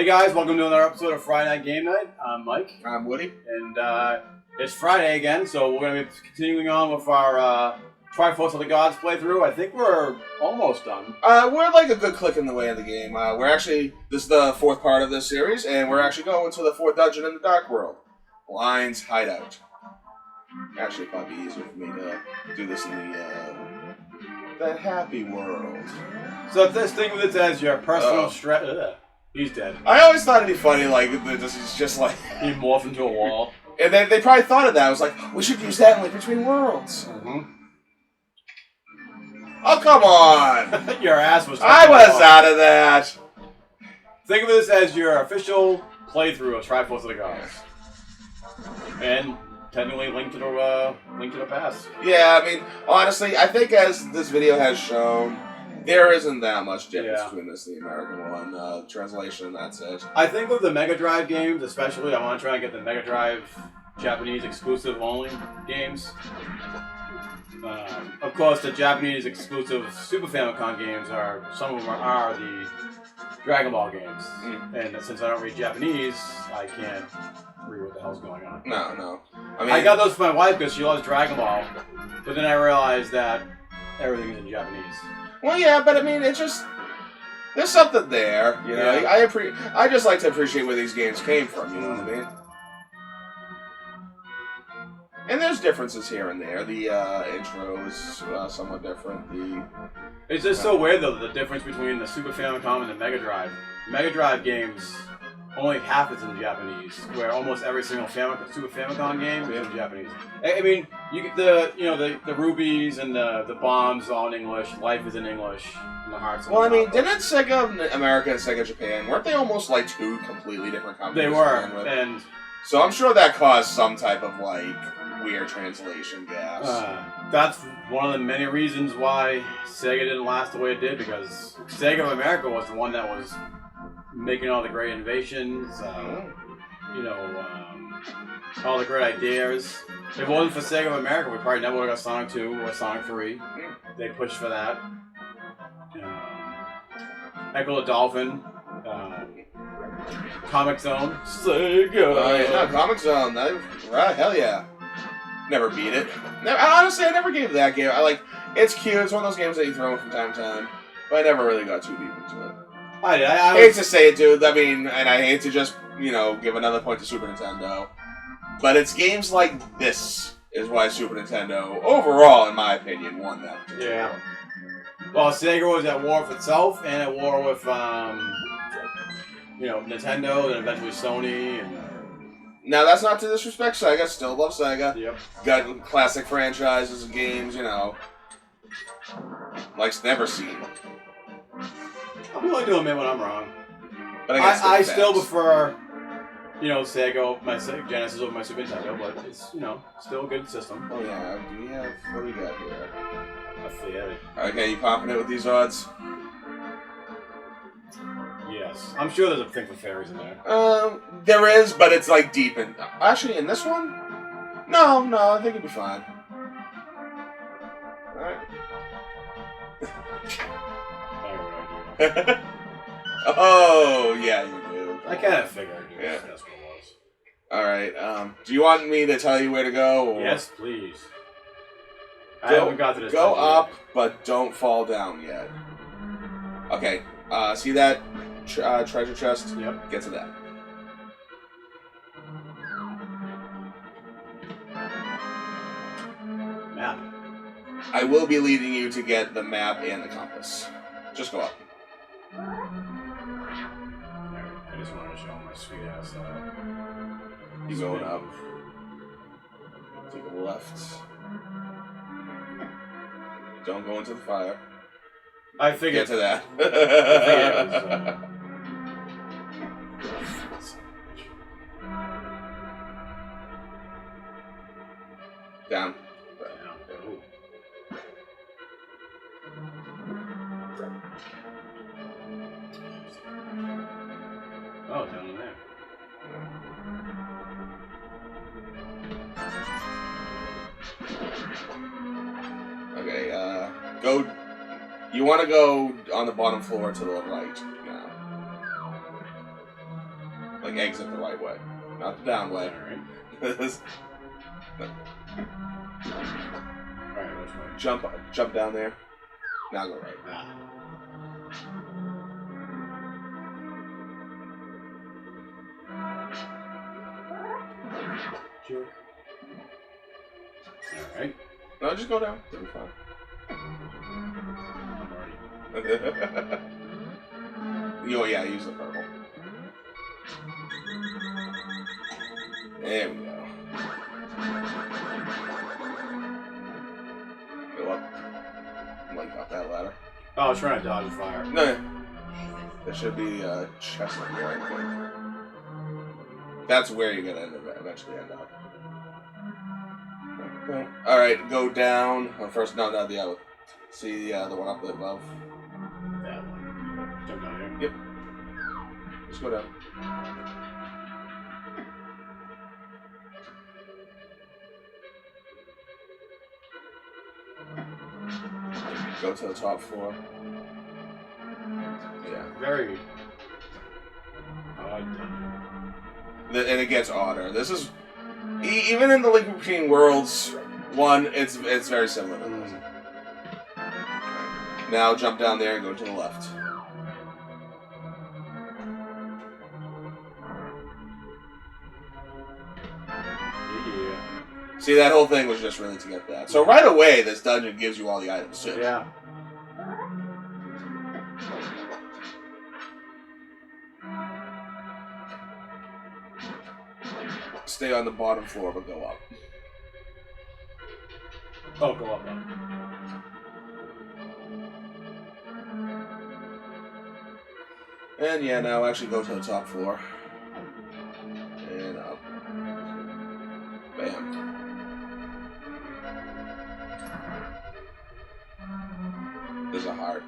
guys, welcome to another episode of Friday Night Game Night. I'm Mike. I'm Woody. And it's Friday again, so we're going to be continuing on with our Triforce of the Gods playthrough. I think we're almost done. We're like a good click in the way of the game. This is the fourth part of this series, and we're actually going to the fourth dungeon in the Dark World. Lion's Hideout. Actually, it'd probably be easier for me to do this in the happy world. So this thing with it says your personal stress... He's dead. I always thought it'd be funny, like, this is just like... He morphed into a wall. And then they probably thought of that. I was like, we should use that in like Between Worlds. Mm-hmm. Oh, come on! Your ass was... I was out of that! Think of this as your official playthrough of Triforce of the Gods. And technically linked to the past. Yeah, I mean, honestly, I think as this video has shown, there isn't that much difference between this and the American one. Translation, that's it. I think with the Mega Drive games, especially, I want to try and get the Mega Drive Japanese exclusive only games. Of course, the Japanese exclusive Super Famicom games some of them are the Dragon Ball games. And since I don't read Japanese, I can't read what the hell's going on. No. I got those for my wife because she loves Dragon Ball, but then I realized that everything's in Japanese. Well, yeah, but I mean, it's just... There's something there, you know? Yeah. I just like to appreciate where these games came from, you know what I mean? And there's differences here and there. The intro is somewhat different. It's just so weird, though, the difference between the Super Famicom and the Mega Drive. Mega Drive games, only half is in Japanese, where almost every single Super Famicom game is in Japanese. I mean, you get the rubies and the bombs all in English. Life is in English. And the hearts. Well, I mean, didn't Sega America and Sega Japan, weren't they almost like two completely different companies? They were, and so I'm sure that caused some type of like weird translation gaps. That's one of the many reasons why Sega didn't last the way it did, because Sega of America was the one that was making all the great innovations, all the great ideas. If it wasn't for Sega of America, we probably never would have got Sonic 2 or Sonic 3. They pushed for that. Echo the Dolphin. Comic Zone. Sega! Comic Zone. Hell yeah. Never beat it. Honestly, I never gave that game. It's cute. It's one of those games that you throw in from time to time. But I never really got too deep into it. I hate to say it, dude. I mean, and I hate to just, give another point to Super Nintendo. But it's games like this is why Super Nintendo, overall, in my opinion, won that. Yeah. Well, Sega was at war with itself and at war with, Nintendo and eventually Sony. And now, that's not to disrespect Sega. Still love Sega. Yep. Got classic franchises and games, Like's never seen. I'm willing to admit when I'm wrong. But I still prefer, Sega, my Sega Genesis over my Super Nintendo, but it's, still a good system. Oh yeah, what do we got here? A theory. Okay, you popping it with these odds? Yes. I'm sure there's a thing for fairies in there. There is, but it's like deep in... Actually, in this one? No, I think it'd be fine. Alright. Oh, yeah, you do. I kind of figured. Yeah. That's what it was. Alright, do you want me to tell you where to go? Or... Yes, please. I haven't got to this. Go up, but don't fall down yet. Okay, see that treasure chest? Yep. Get to that. Map. I will be leading you to get the map and the compass. Just go up. I just wanted to show my sweet ass. You going up. Take a left. Don't go into the fire. I figured. Get to that. Down. Oh, down there. Okay, go... You want to go on the bottom floor to the right now. Like, exit the right way. Not the down way. Alright. Alright, which way? Jump down there. Now go right. Ah. Sure. Alright. No, just go down. It'll be fine. Oh yeah, use the purple. There we go. Go up. Like up that ladder. Oh, I was trying to dodge the fire. No, there should be a chest up here, I think. That's where you're gonna eventually end up. Alright, go down. Oh, first, no, not the other. See the one up above? That one. Jump down here? Yep. Just go down. Go to the top floor. Yeah. Very odd. And it gets odder. This is... Even in the Link Between Worlds one, it's very similar to this. Now jump down there and go to the left. Yeah. See, that whole thing was just really to get that. So right away, this dungeon gives you all the items too. Yeah. Stay on the bottom floor, but go up. Oh, go up then. And yeah, now actually go to the top floor. And up. Bam. There's a heart.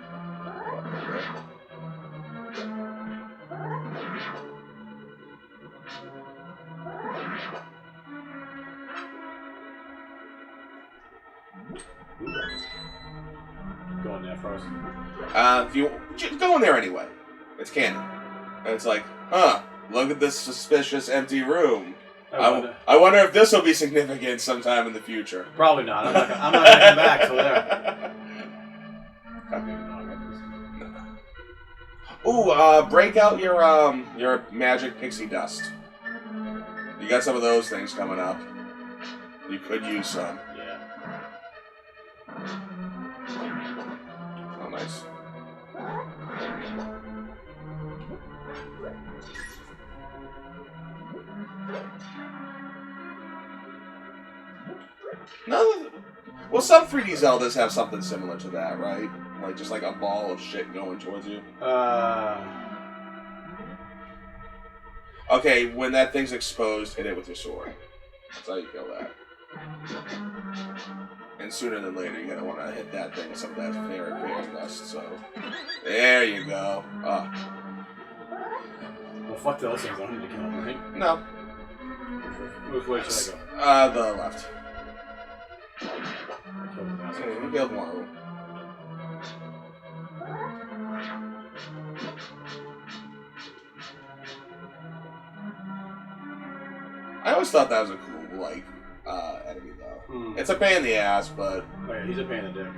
Go in there first. If you just go in there anyway. It's canon. And it's like, huh, look at this suspicious empty room. I wonder if this will be significant sometime in the future. Probably not. I'm not gonna come back till there. Ooh, break out your magic pixie dust. You got some of those things coming up. You could use some. Yeah. Oh, nice. No, well, some 3D Zeldas have something similar to that, right? Like just like a ball of shit going towards you. Okay, when that thing's exposed, hit it with your sword. That's how you kill that. And sooner than later, you're gonna want to hit that thing with some of that fairy dust. So, there you go. Well, fuck those things. I don't need to kill them, right? No. Which way should I go? The left. You killed one of them. I always thought that was a cool, like, enemy, though. It's a pain in the ass, but... Oh, yeah, he's a pain in the dick.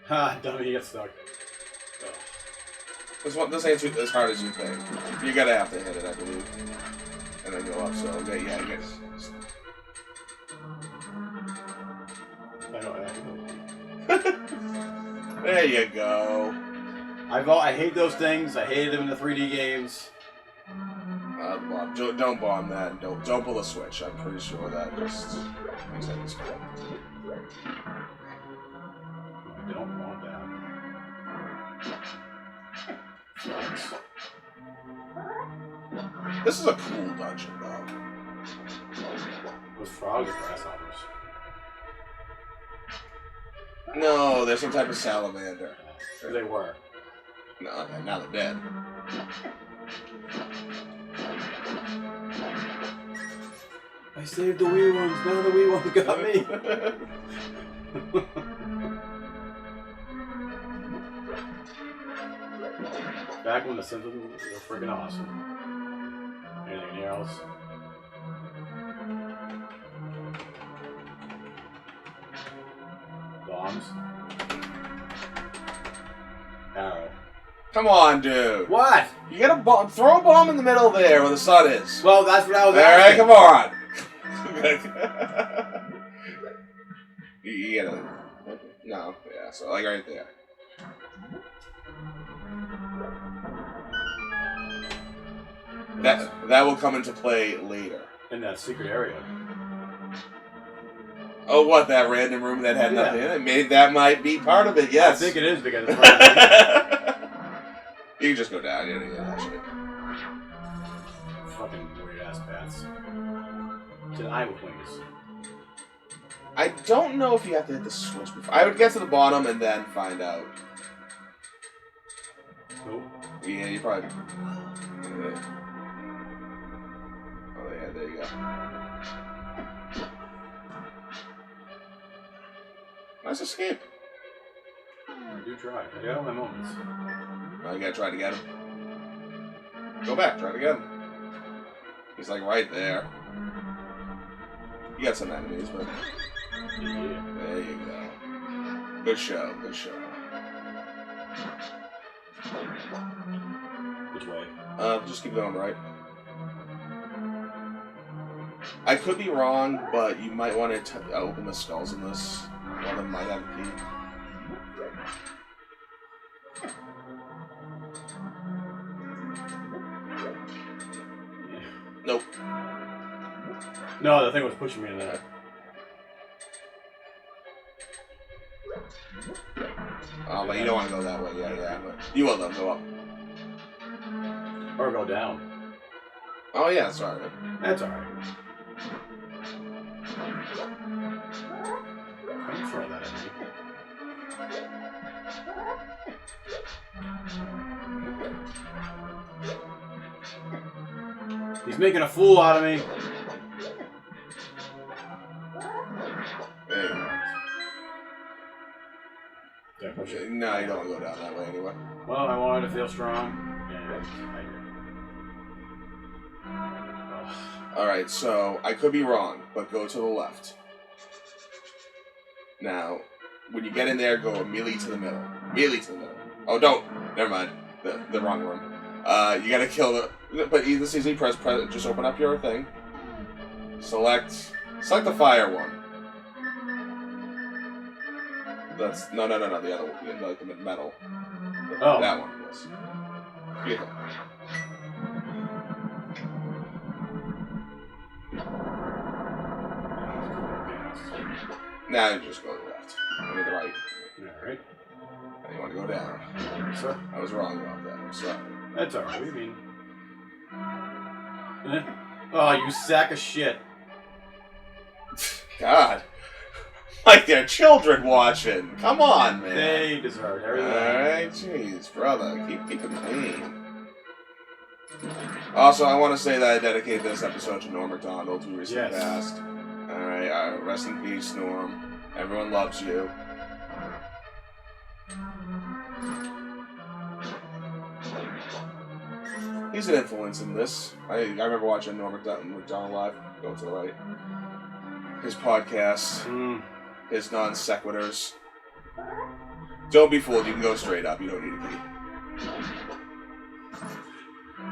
Ha, dummy, he gets stuck. Oh. This ain't as hard as you think. You're gonna have to hit it, I believe. And then go up, so, okay, yeah, I guess. I know, There you go. I hate those things. I hated them in the 3D games. Don't bomb that. And don't pull a switch. I'm pretty sure that just makes things cool. I don't want that. Frogs. This is a cool dungeon, though. Those frogs or grasshoppers? No, there's some type of salamander. They were. No, now they're dead. I saved the wee ones. None of the wee ones got me. back when the Simpsons were freaking awesome. Anything else? Bombs. Arrow. Come on, dude. What? You gotta throw a bomb in the middle there where the sun is. Well, that's what I was asking. All right, come on. you gotta... No, yeah, so like right there. That will come into play later. In that secret area. Oh, what, that random room that had nothing in it? Maybe that might be part of it, yes. I think it is because it's right. You can just go down, you don't get that shit. Fucking weird ass bats. To the eye with wings. I don't know if you have to hit the switch before. I would get to the bottom and then find out. Nope. Yeah, you probably... Yeah. Oh, yeah, there you go. Nice escape. I do try. I got all my moments. Oh, you gotta try to get him. Go back, try to get him. He's like right there. You got some enemies, but... Yeah. There you go. Good show, good show. Which way? Just keep going right. I could be wrong, but you might want to open the skulls in this. One of them might have a key. Nope. No, the thing was pushing me in there. Oh, but you don't want to go that way. Yeah. But you will, though. Go up. Or go down. Oh, yeah, sorry. That's alright. Don't throw that at me. He's making a fool out of me. There you go. Did I push it? No, you don't want to go down that way anyway. Well, I wanted to feel strong. And Alright, so I could be wrong, but go to the left. Now, when you get in there, go immediately to the middle. Immediately to the middle. Oh, don't. Never mind. The wrong room. You gotta kill the... But this easily press, just open up your thing. Select the fire one. That's... No, the other one. Like the metal. Oh. That one, yes. Beautiful. Now you just go to the left. I mean the right. Alright. And you want to go down. Sir? I was wrong about that. I'm sorry. That's alright. What do you mean? Oh, you sack of shit. God. Like they're children watching. Come on, man. They deserve everything. Alright, jeez, brother. Keep it clean. Also, I want to say that I dedicate this episode to Norm MacDonald, who recently passed. Alright, rest in peace, Norm. Everyone loves you. He's an influence in this. I remember watching Norm MacDonald live. Go to the right. His podcast. His non sequiturs. Don't be fooled. You can go straight up. You don't need a key.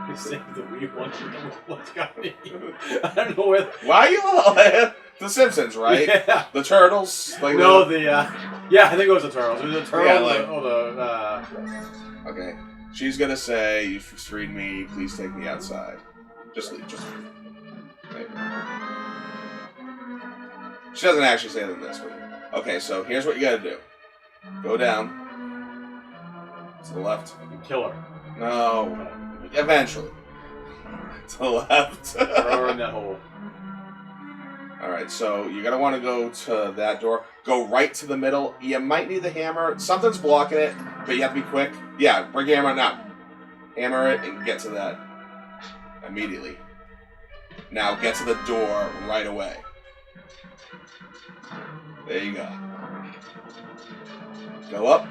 You saved the Wii one. What's got me? I don't know where. Why are you? The Simpsons, right? Yeah. The Turtles. Like no, yeah, I think it was the Turtles. It was the Turtles. Yeah, Okay. She's gonna say, "You've freed me. Please take me outside." Just leave. Just leave. Maybe. She doesn't actually say it in this, but okay. So here's what you gotta do. Go down to the left. Kill her. No. Eventually. To the left. Throw her in that hole. Alright, so you're gonna want to go to that door. Go right to the middle. You might need the hammer. Something's blocking it, but you have to be quick. Yeah, bring your hammer now. Hammer it and get to that immediately. Now get to the door right away. There you go. Go up.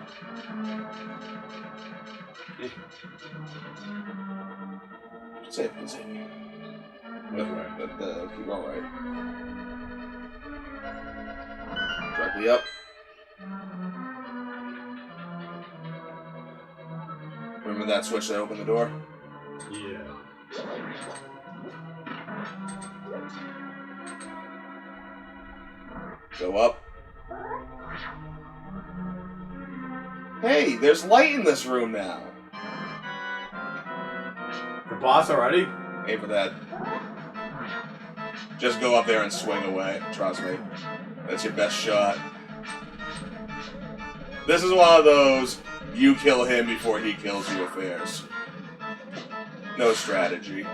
Save, save. That's right. But keep going right. Directly up. Remember that switch that opened the door? Yeah. Go up. Hey, there's light in this room now. The boss already? Aim for that. Just go up there and swing away. Trust me. That's your best shot. This is one of those you kill him before he kills you affairs. No strategy.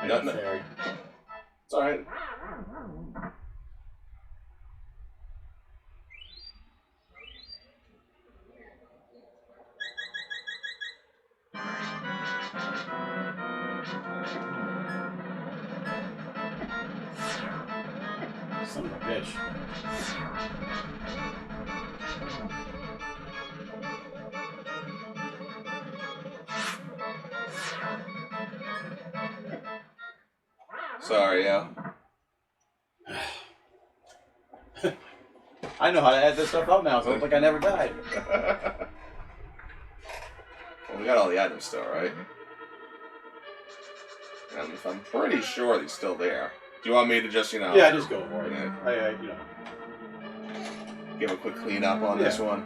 No. It's alright. Son of a bitch. Sorry, yeah. I know how to add this stuff up now, so it's like I never died. Well, we got all the items still, right? And if I'm pretty sure he's still there. Do you want me to just, you know... Yeah, just go for it. Yeah. You know. Give a quick cleanup on this one.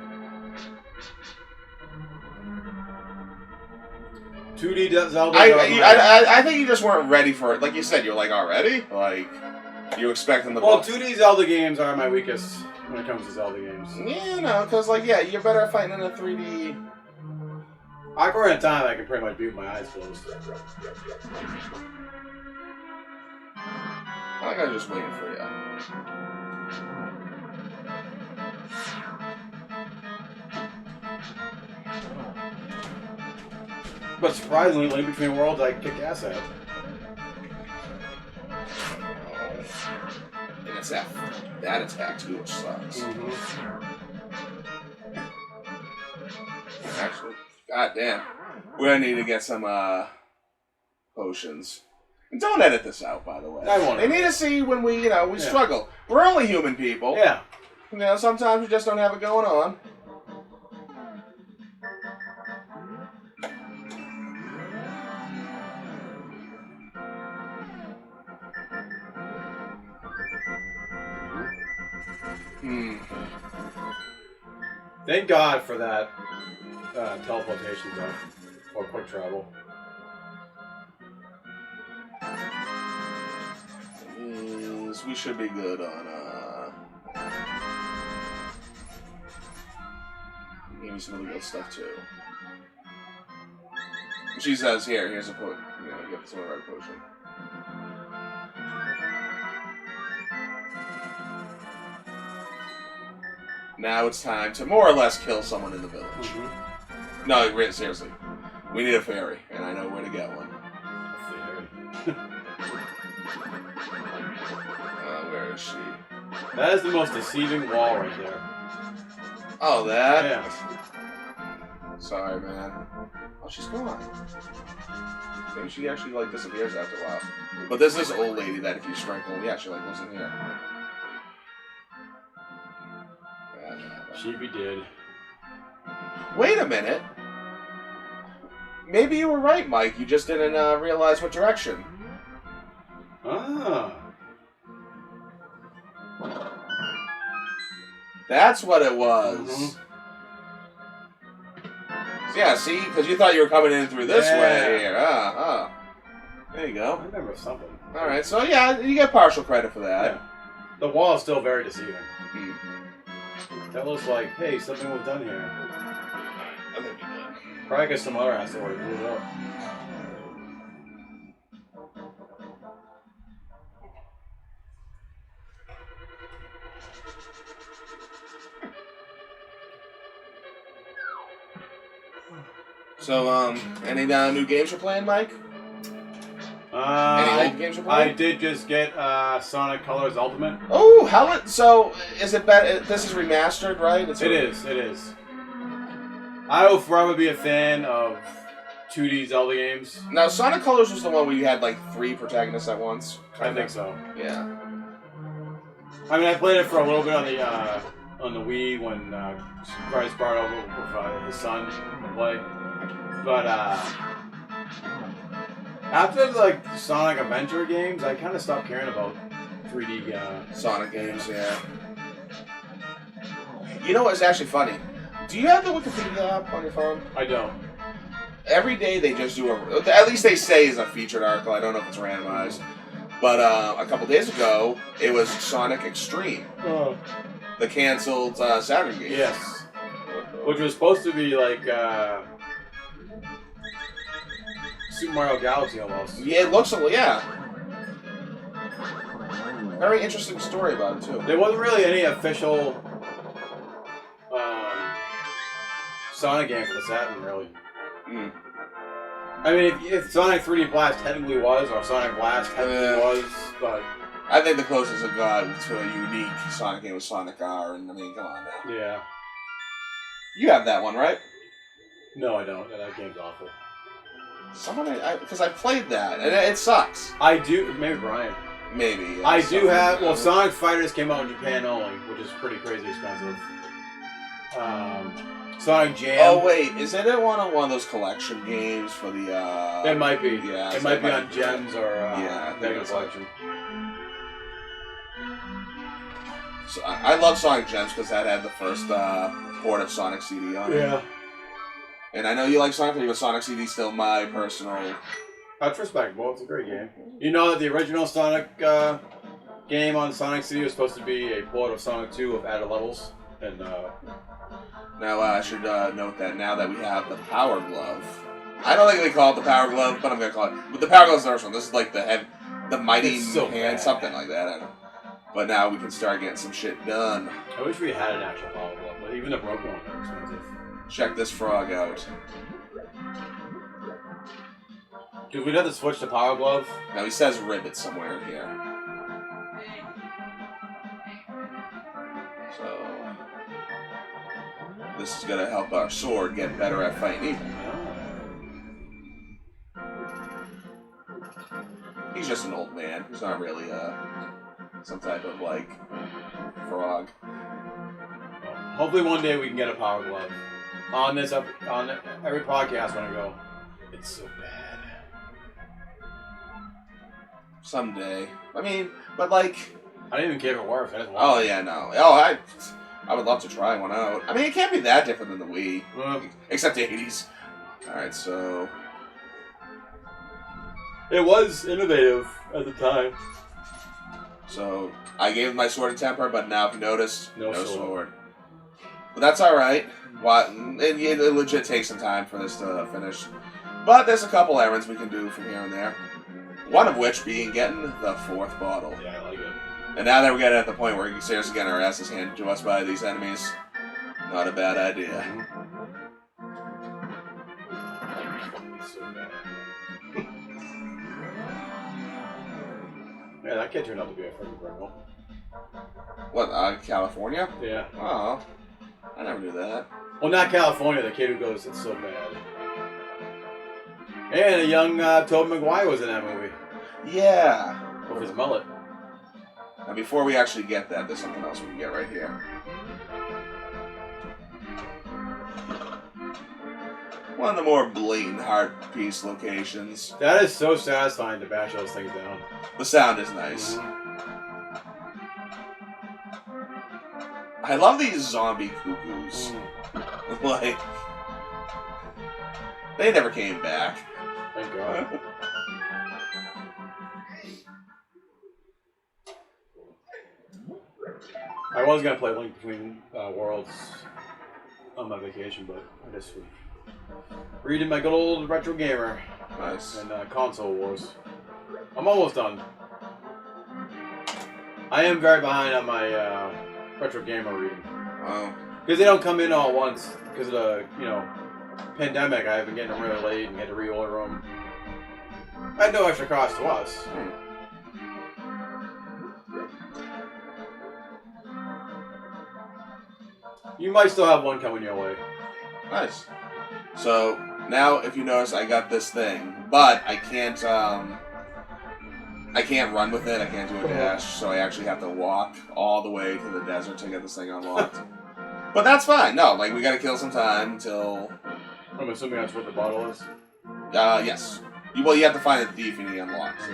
2D Zelda. I think you just weren't ready for it. Like you said, you're like, already? Like, you expecting the... Well, 2D Zelda games are my weakest when it comes to Zelda games. Yeah, no, because, like, yeah, you're better at fighting in a 3D... Ocarina of Time, I can pretty much beat with my eyes closed. I think I was just waiting for you. But surprisingly, Link Between Worlds, I kick ass at. And it's that attack too, which sucks. Actually, goddamn, we're gonna need to get some potions. And don't edit this out, by the way. I won't. They need to see when we, we struggle. We're only human people. Yeah. Sometimes we just don't have it going on. Thank God for that teleportation zone. Or quick travel. We should be good on, give me some really good stuff, too. She says, here's a potion. Get some of our potion. Now it's time to more or less kill someone in the village. No, seriously. We need a fairy, and I know where to get one. A fairy. Where is she? That is the most deceiving wall right there. Oh, that? Yeah. Sorry, man. Oh, she's gone. Maybe she actually, disappears after a while. But there's this old lady that if you sprinkle, she, lives in here. She be did. Wait a minute. Maybe you were right, Mike. You just didn't realize what direction. Ah. That's what it was. Yeah, see? Because you thought you were coming in through this way here. There you go. I remember something. Alright, so yeah, you get partial credit for that. Yeah. The wall is still very deceiving. That looks like, hey, something was done here. I think you did. Probably because some other ass already blew it up. So, any new games you're playing, Mike? Any old games you're playing? I did just get Sonic Colors Ultimate. Oh, so is it better? This is remastered, right? It is. I will forever be a fan of 2D Zelda games. Now, Sonic Colors was the one where you had like 3 protagonists at once. I think so. Yeah. I mean, I played it for a little bit on the Wii when Bryce brought over with his son to play. But after like Sonic Adventure games, I kind of stopped caring about 3D Sonic games. Yeah. You know what's actually funny? Do you have the Wikipedia app on your phone? I don't. Every day they just do at least they say is a featured article. I don't know if it's randomized. But a couple days ago, it was Sonic Extreme. Oh. The canceled Saturn game. Yes. Which was supposed to be like Super Mario Galaxy almost. Yeah, it looks yeah. Very interesting story about it too. There wasn't really any official Sonic game for the Saturn, really. Mm. I mean, if Sonic 3D Blast technically was, or Sonic Blast technically was, but I think the closest it got to a unique Sonic game was Sonic R, and I mean, come on now. Yeah. You have that one, right? No, I don't. That game's awful. Because I played that, and it sucks. I do. Maybe Brian. Maybe. Yeah, I do have. Well, Sonic Fighters came out in Japan only, which is pretty crazy expensive. Sonic Jam. Oh wait, is it one of those collection games for the? It might be. Yeah, it might be on Gems or Mega Collection. So I love Sonic Gems because that had the first port of Sonic CD on it. Yeah. And I know you like Sonic 3, but Sonic CD is still my personal. That's respectable. It's a great game. You know that the original Sonic game on Sonic CD was supposed to be a port of Sonic 2 with added levels, and Now, I should note that now that we have the Power Glove. I don't think they call it the Power Glove, but I'm going to call it. But the Power Glove is the first one. This is like the Mighty Hand, something like that. I don't know. But now we can start getting some shit done. I wish we had an actual Power Glove, but even the broken ones are expensive. Check this frog out. Dude, we'd have to switch to Power Glove. Now, he says ribbit somewhere in here. So, this is going to help our sword get better at fighting evil. He's just an old man. He's not really some type of, like, frog. Hopefully one day we can get a Power Glove. On every podcast when I go, it's so bad. Someday. I mean, but like... I didn't even care if it works. I just want Oh, yeah, no. Oh, I would love to try one out. I mean, it can't be that different than the Wii. Except the 80s. Alright, so... It was innovative at the time. So, I gave my sword a temper, but now if you noticed, no sword. But that's alright. It legit takes some time for this to finish. But there's a couple errands we can do from here and there. One of which being getting the 4th bottle. Yeah, I like it. And now that we're getting at the point where we can seriously get our asses handed to us by these enemies, not a bad idea. It's so bad. Man, that kid turned out to be a freaking criminal. What, California? Yeah. Oh, I never knew that. Well, not California, the kid who goes, it's so bad. And a young Tobey Maguire was in that movie. Yeah. With his mullet. Now, before we actually get that, there's something else we can get right here. One of the more blatant heart piece locations. That is so satisfying to bash those things down. The sound is nice. I love these zombie cuckoos. Like, they never came back. Thank God. I was gonna play Link Between Worlds on my vacation, but I just reading my good old retro gamer. Nice. And console wars. I'm almost done. I am very behind on my retro gamer reading. Wow. Because they don't come in all at once. Because of the, pandemic, I've been getting them really late and had to reorder them. At no extra cost to us. You might still have one coming your way. Nice. So, now, if you notice, I got this thing. But I can't run with it. I can't do a dash. So I actually have to walk all the way to the desert to get this thing unlocked. But that's fine. No, like, we gotta kill some time until... I'm assuming that's what the bottle is? Yes. Well, you have to find the thief and he unlocks. So.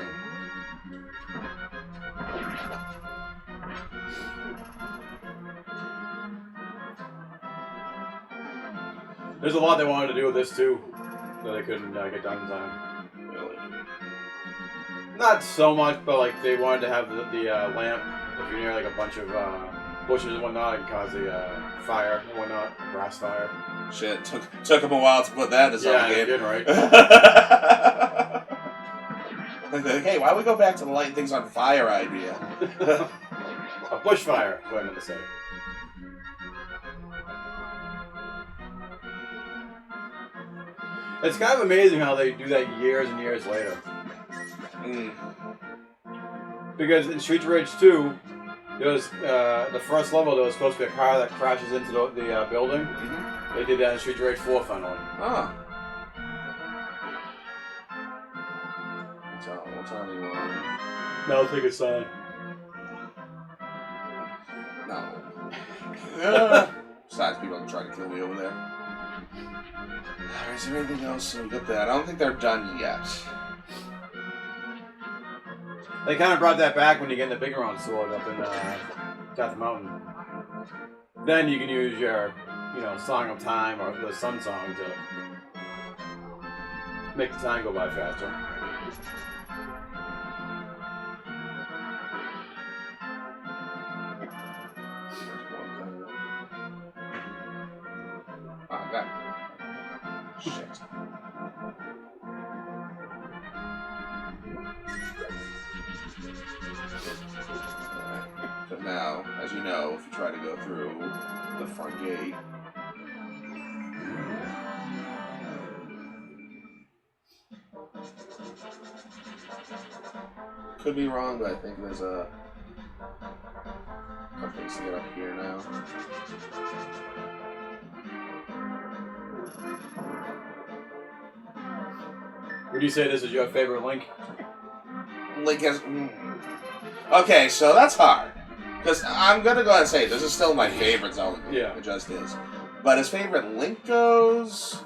There's a lot they wanted to do with this, too, that they couldn't get done in time. Really? Not so much, but, like, they wanted to have the lamp. If you're near, like, a bunch of bushes and whatnot, it can cause the fire and whatnot, grass fire. Shit, took him a while to put that in the game. Yeah, you're right. Like, hey, why don't we go back to the lighting things on fire idea? A bushfire, is what I meant to say. It's kind of amazing how they do that years and years later. Because in Streets of Rage 2, there was the first level, there was supposed to be a car that crashes into the building. They did that in Streets of Rage 4 finally. Oh. We'll tell anyone. Now take a sign. No. Besides, people are trying to kill me over there. Alright, is there anything else? We got that. I don't think they're done yet. They kind of brought that back when you get in the big round sword up in Death Mountain. Then you can use your, Song of Time or the Sun Song to make the time go by faster. Oh, God. Shit. But now, as you know, if you try to go through the front gate, could be wrong, but I think there's a couple things to get up here now. Would you say this is your favorite Link? Link has... Okay, so that's hard. Because I'm going to go ahead and say this is still my favorite Zelda game. Yeah. It just is. But as favorite Link goes...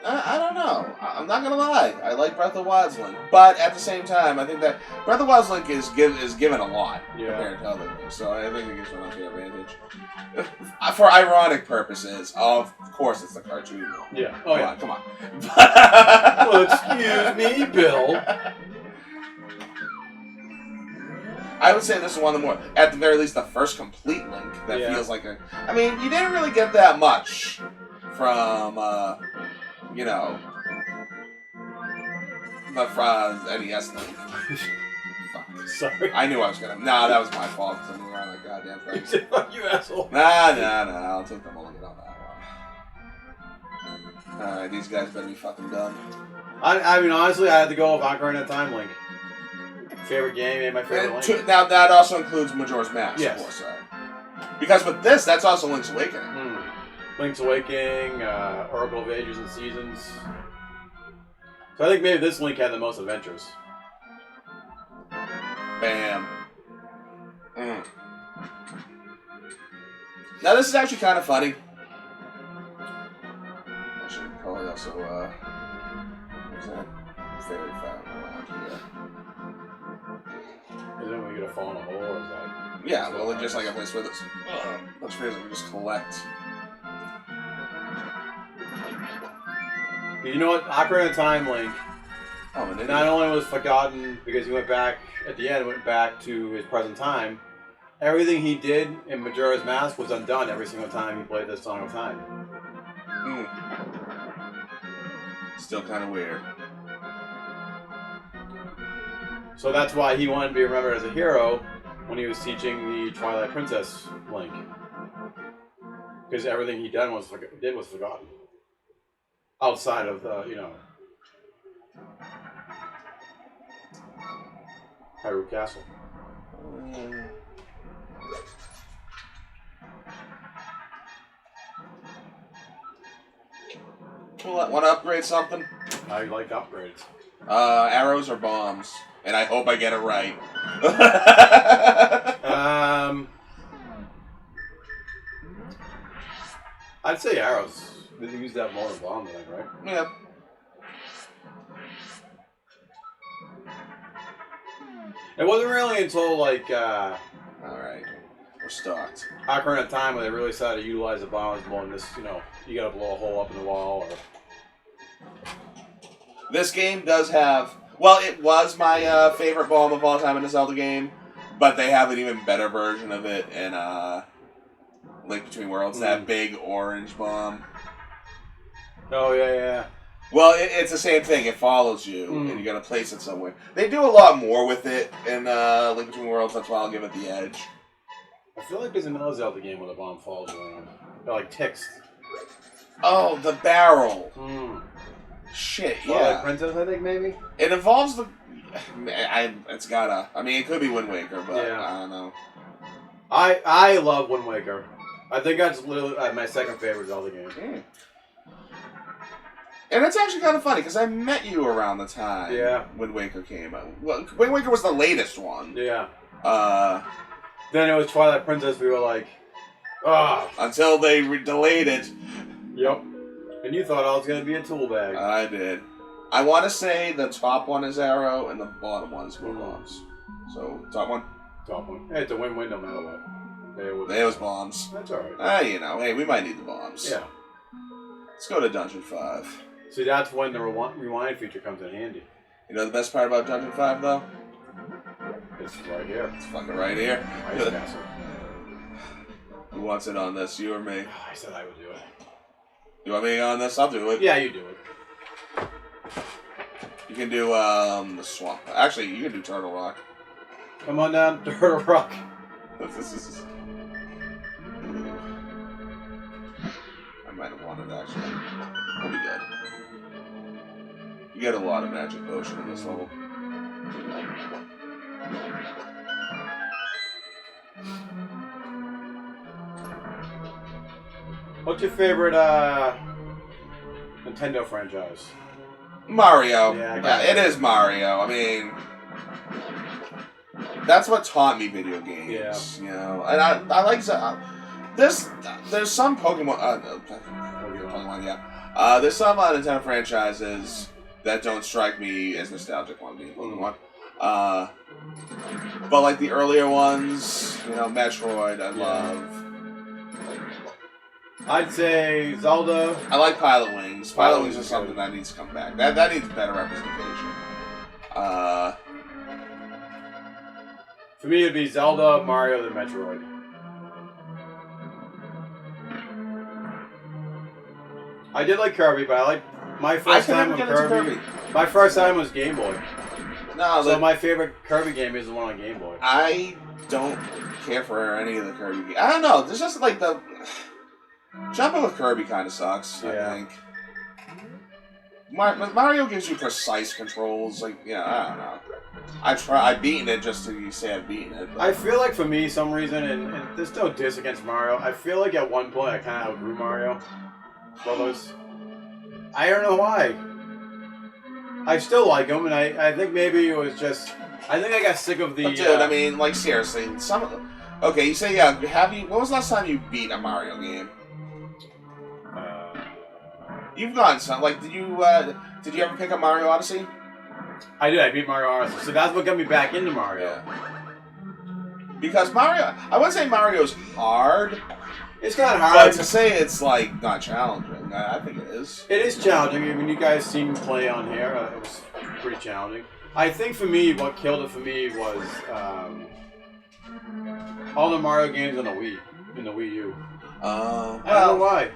I don't know. I'm not going to lie. I like Breath of the Wild's Link. But at the same time, I think that Breath of the Wild's Link is given a lot compared to other things. So I think it gives one of the advantage. For ironic purposes, of course it's the cartoon. Yeah. Oh, yeah. Come on. Well, excuse me, Bill. I would say this is one of the more, at the very least, the first complete Link that feels like a... I mean, you didn't really get that much from, the NES Link. Fuck. Sorry. I knew I was gonna... Nah, that was my fault, because I knew around that goddamn thing. You said, fuck you, asshole. Nah, I'll take the mulligan on that one. Alright, these guys better be fucking done. I mean, honestly, I had to go with Ocarina of Time Link. Favorite game, and my favorite Link. Now, that also includes Majora's Mask, yes. Of course. Because with this, that's also Link's Awakening. Link's Awakening, Oracle of Ages and Seasons. So I think maybe this Link had the most adventures. Bam. Now, this is actually kind of funny. I should probably also, what's that? Fairy fountain around here. Is it when we get a fall in a hole, or is that... Yeah, well, just like a place where this... Let's basically just collect. You know what? Ocarina of Time Link not only was forgotten because he went back, at the end, went back to his present time, everything he did in Majora's Mask was undone every single time he played this Song of Time. Still kind of weird. So that's why he wanted to be remembered as a hero when he was teaching the Twilight Princess Link. Because everything he did was forgotten. outside of the, Hyrule Castle. Want to upgrade something? I like upgrades. Arrows or bombs? And I hope I get it right. I'd say arrows. They use that more than bombs, I think, right? Yeah. It wasn't really until, like, Alright. We're stocked. Ocarina of Time when they really started to utilize the bombs more than this, you gotta blow a hole up in the wall or... This game does have... Well, it was my favorite bomb of all time in a Zelda game, but they have an even better version of it in Link Between Worlds, that big orange bomb. Oh, yeah. Well, it's the same thing. It follows you, and you gotta place it somewhere. They do a lot more with it in Link Between Worlds, that's why I'll give it the edge. I feel like there's another Zelda game where the bomb falls around. They're like ticks. Oh, the barrel. Shit, Twilight Princess, I think, maybe? It involves the... It's gotta... I mean, it could be Wind Waker, but I don't know. I love Wind Waker. I think that's literally my second favorite Zelda game. And it's actually kind of funny, because I met you around the time Wind Waker came out. Well, Wind Waker was the latest one. Yeah. Then it was Twilight Princess, we were like, until they delayed it. Yep. And you thought I was going to be a tool bag. I did. I want to say the top one is arrow, and the bottom one is bombs. So, top one? Top one. Hey, it's a win-win no matter what. There was bombs. That's alright. Hey, we might need the bombs. Yeah. Let's go to Dungeon 5. See, that's when the rewind feature comes in handy. You know the best part about Dungeon 5, though? It's right here. It's fucking right here. Ice Castle. Who wants it on this, you or me? I said I would do it. You want me on this? I'll do it. Yeah, you do it. You can do the swamp. Actually, you can do Turtle Rock. Come on down to Turtle Rock. This is... I might have wanted actually. We'll be good. You get a lot of magic potion in this level. What's your favorite Nintendo franchise? Mario. Yeah, it is Mario. I mean, that's what taught me video games. Yeah. You know, and I like there's some Pokemon. Pokemon, yeah. There's some Nintendo franchises that don't strike me as nostalgic. One being Pokemon. But like the earlier ones, Metroid, I love. I'd say Zelda. I like Pilot Wings. Pilot Wings is something that needs to come back. That needs better representation. For me, it'd be Zelda, Mario, then Metroid. I did like Kirby, but I like my first time with Kirby. My first time was Game Boy. No, so my favorite Kirby game is the one on Game Boy. I don't care for any of the Kirby games. I don't know. There's just like the jumping with Kirby kind of sucks. Yeah. I think. Mario gives you precise controls. Like, I don't know. I've beaten it just to say I've beaten it. But. I feel like for me, some reason, and there's no diss against Mario, I feel like at one point I kind of outgrew Mario Brothers. I don't know why. I still like him, and I think maybe it was just... I think I got sick of the... But dude, I mean, like, seriously, some of them... Okay, you say, when was the last time you beat a Mario game? You've gone some... Like, did you ever pick up Mario Odyssey? I did, I beat Mario Odyssey. So that's what got me back into Mario. Yeah. Because Mario... I wouldn't say Mario's hard... It's not hard. But to say it's, like, not challenging, I think it is. It is challenging. I mean, you guys seen me play on here. It was pretty challenging. I think for me, what killed it for me was all the Mario games on the Wii, in the Wii U. I don't know why.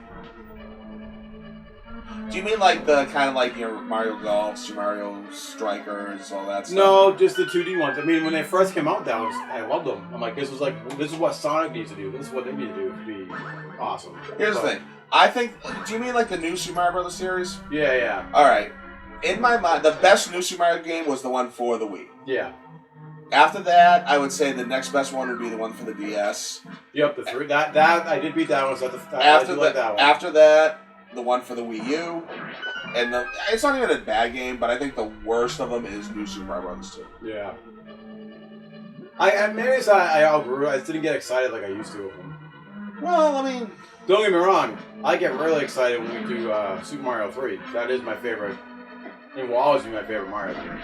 Do you mean like the kind of like your Mario Golf, Super Mario Strikers, all that stuff? No, just the 2D ones. I mean, when they first came out, I loved them. I'm like, this is what Sonic needs to do. This is what they need to do to be awesome. Here's the thing. I think. Do you mean like the new Super Mario Brothers series? Yeah, yeah. All right. In my mind, the best new Super Mario game was the one for the Wii. Yeah. After that, I would say the next best one would be the one for the DS. Yep, the 3. That I did beat that one. So After like that one. After that, the one for the Wii U, and it's not even a bad game, but I think the worst of them is New Super Mario Bros. 2. Yeah. I outgrew. I didn't get excited like I used to with them. Well, I mean, don't get me wrong. I get really excited when we do Super Mario 3. That is my favorite. It will always be my favorite Mario game.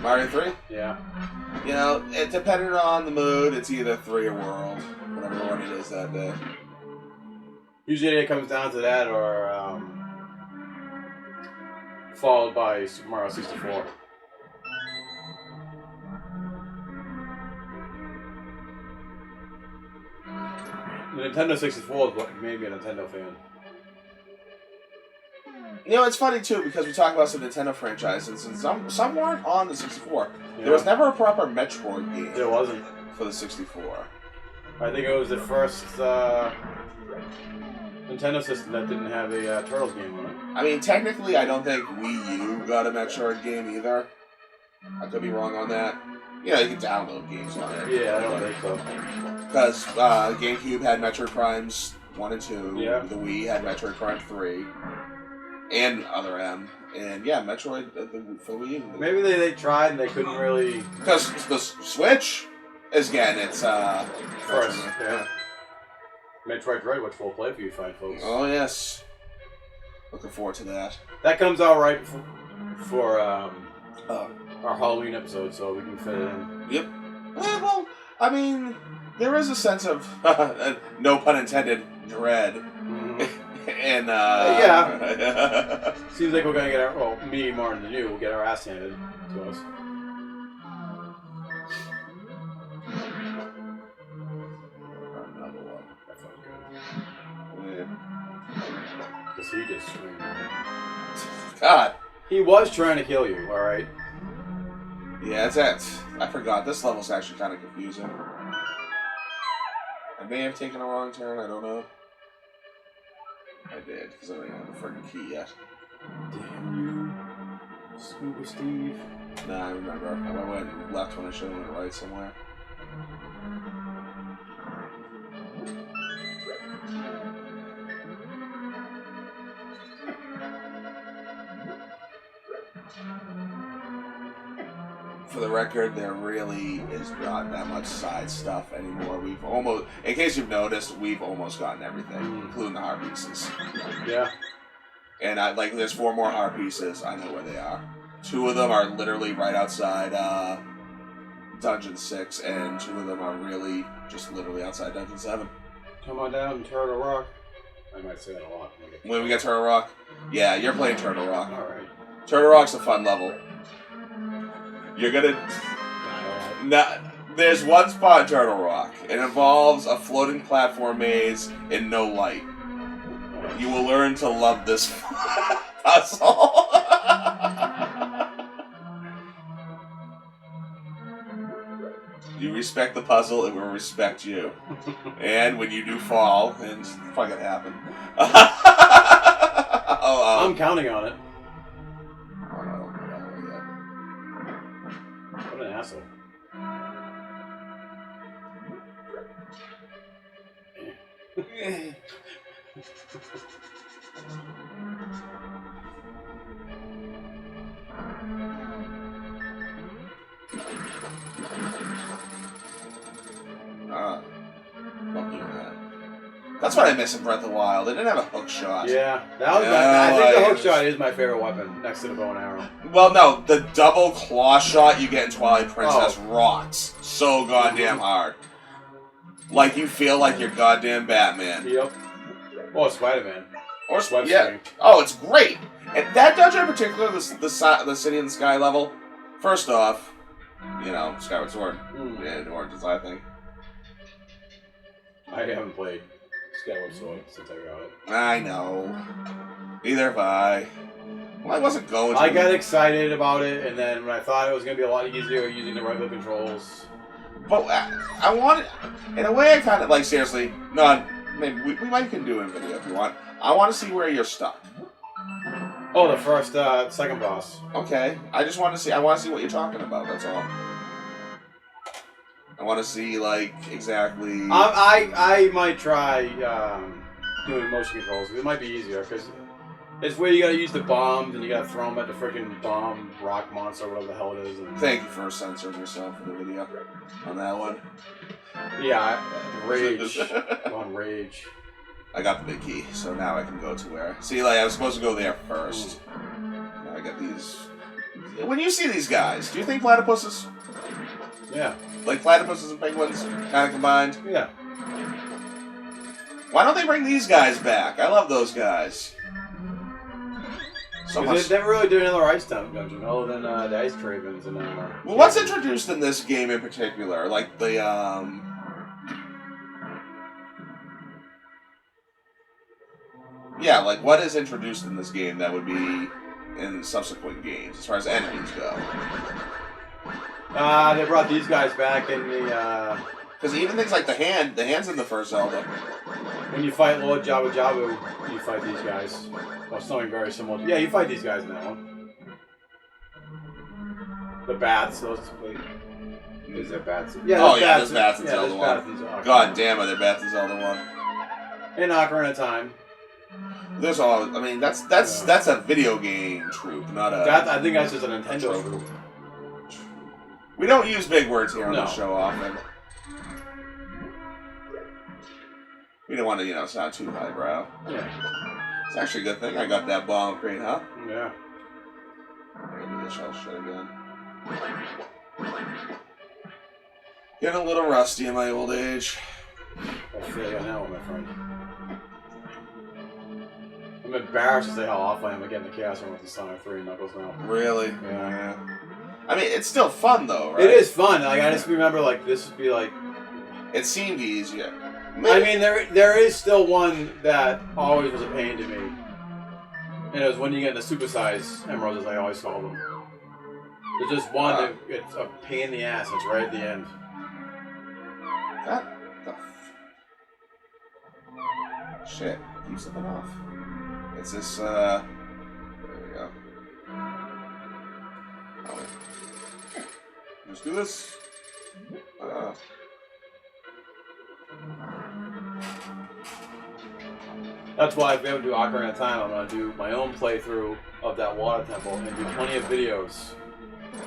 Mario 3? Yeah. You know, it depending on the mood, it's either 3 or World, whatever one it is that day. Usually it comes down to that, or followed by Super Mario 64. The Nintendo 64 is what made me a Nintendo fan. You know, it's funny too because we talk about some Nintendo franchises, and some weren't on the 64. Yeah. There was never a proper Metroid game. There wasn't for the 64. I think it was the first Nintendo system that didn't have a Turtles game on it. I mean, technically, I don't think Wii U got a Metroid game either. I could be wrong on that. You know, you can download games on it. Yeah, I don't think so. Because GameCube had Metroid Primes 1 and 2. Yeah. The Wii had Metroid Prime 3. And other M. And yeah, Metroid for Wii U. Maybe they tried and they couldn't really... Because the Switch, again, it's... first, yeah. Metroid Dread, which we'll play for you fine folks. Oh, yes. Looking forward to that. That comes out right for our Halloween episode, so we can fit it in. Yep. Well, I mean, there is a sense of, no pun intended, dread. Mm-hmm. And, yeah. Seems like we're going to get me more than you, we'll get our ass handed to us. Because he just screamed. God. He was trying to kill you, alright? Yeah, it's that. I forgot. This level's actually kind of confusing. I may have taken a wrong turn, I don't know. I did, because I don't even have the friggin' key yet. Damn you, Scuba Steve. Nah, I remember. I went left when I should have went right somewhere. For the record, there really is not that much side stuff anymore. We've almost, in case you've noticed, we've almost gotten everything, including the heart pieces. Yeah. And there's 4 more heart pieces. I know where they are. 2 of them are literally right outside Dungeon 6, and 2 of them are really just literally outside Dungeon 7. Come on down, Turtle Rock. I might say that a lot. When we get Turtle Rock? Yeah, you're playing Turtle Rock. Alright. Turtle Rock's a fun level. You're gonna... There's one spot in Turtle Rock. It involves a floating platform maze in no light. You will learn to love this puzzle. You respect the puzzle, it will respect you. And when you do fall, and it's probably gonna happen. I'm counting on it. What an asshole. Love doing that. That's what I miss in Breath of the Wild. They didn't have a hook shot. Yeah, that was I think the hook shot is my favorite weapon, next to the bow and arrow. Well, no, the double claw shot you get in Twilight Princess rocks so goddamn hard. Like you feel like you're goddamn Batman. Yep. Or Spider-Man. Or Spider-Man. Yeah. Oh, it's great. And that dungeon in particular, the City in the Sky level, first off, you know, Skyward Sword and Origins, I think. I haven't played Skyward Sword since I got it. I know. Either have I. Well, I wasn't going to. I got excited about it, and then when I thought it was going to be a lot easier using the regular controls. But I wanted, in a way, I kind of like seriously. No, maybe we might can do a video if you want. I want to see where you're stuck. Oh, the first, second boss. Okay, I just want to see. I want to see what you're talking about. That's all. I want to see like exactly. I might try doing motion controls. It might be easier because it's where you gotta use the bombs and you gotta throw them at the freaking bomb rock monster, whatever the hell it is. And thank you for censoring yourself in the video on that one. Yeah, rage on rage. I got the big key, so now I can go to where. See, like I was supposed to go there first. Now I got these. When you see these guys, do you think platypuses? Yeah. Like platypuses and penguins, kind of combined. Yeah. Why don't they bring these guys back? I love those guys. So they never really did another ice dungeon, other than the ice cravens and. Well, what's introduced in this game in particular? Like the Yeah, like what is introduced in this game that would be in subsequent games as far as enemies go? They brought these guys back in the. Because even things like the hand's in the first Zelda. When you fight Lord Jabu Jabu, you fight these guys. Or something very similar. Yeah, you fight these guys in that one. The bats, those. Wait. Is there bats? Yeah, there's bats in Zelda 1. God damn, are there bats in Zelda 1? In Ocarina of Time. There's all. I mean, that's a video game troop, not a. I think that's just a Nintendo troop. We don't use big words here on the show often. We don't want to, sound too highbrow. Yeah. It's actually a good thing I got that bomb crate, huh? Yeah. Maybe this shell shit again. Getting a little rusty in my old age. I feel like now, my friend. I'm embarrassed to say how off I am at getting the Chaos Run with the Sonic 3 Knuckles now. Really? Yeah. I mean, it's still fun though, right? It is fun. Like I just remember, like this would be like. It seemed easier. I mean, there is still one that always was a pain to me, and it was when you get the supersize emeralds, as I always call them. There's just one that it's a pain in the ass. It's right at the end. Shit, keep something off. It's this. There we go. Let's do this. That's why if we ever do Ocarina of Time, I'm going to do my own playthrough of that water temple and do plenty of videos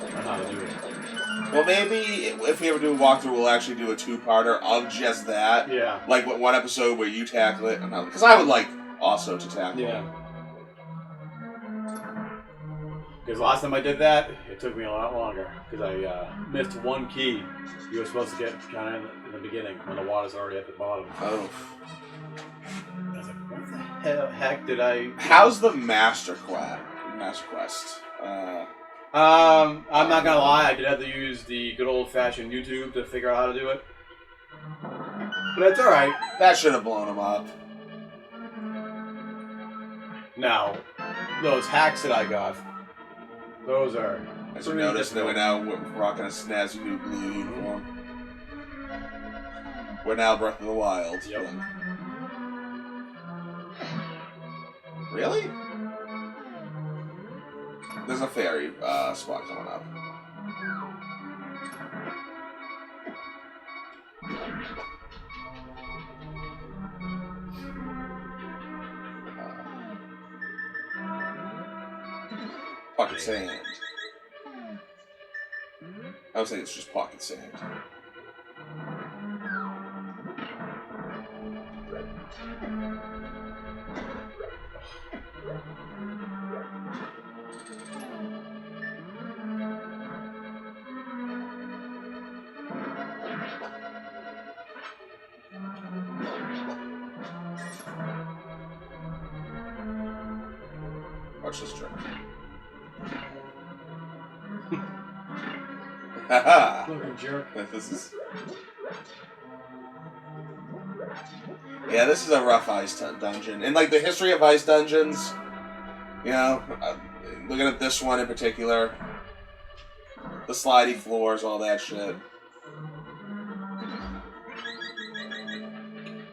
on how to do it. Well, maybe if we ever do a walkthrough, we'll actually do a two-parter of just that. Yeah. Like one episode where you tackle it, because I would like also to tackle it. Yeah. Because last time I did that, it took me a lot longer. Because I missed one key you were supposed to get kind of in the beginning when the water's already at the bottom. Oh. I was like, what the heck did I... How's the Master Quest? I'm not gonna lie, I did have to use the good old-fashioned YouTube to figure out how to do it. But it's alright. That should have blown him up. Now, those hacks that I got, those are... As you notice, that we're now rocking a snazzy new blue uniform. We're now Breath of the Wild. Yep. Really? There's a fairy spot coming up. Pocket sand. I would say it's just pocket sand. Watch this trick. Haha! Fucking jerk. This is... Yeah, this is a rough ice dungeon. In like the history of ice dungeons, You know, looking at this one in particular, the slidey floors, all that shit.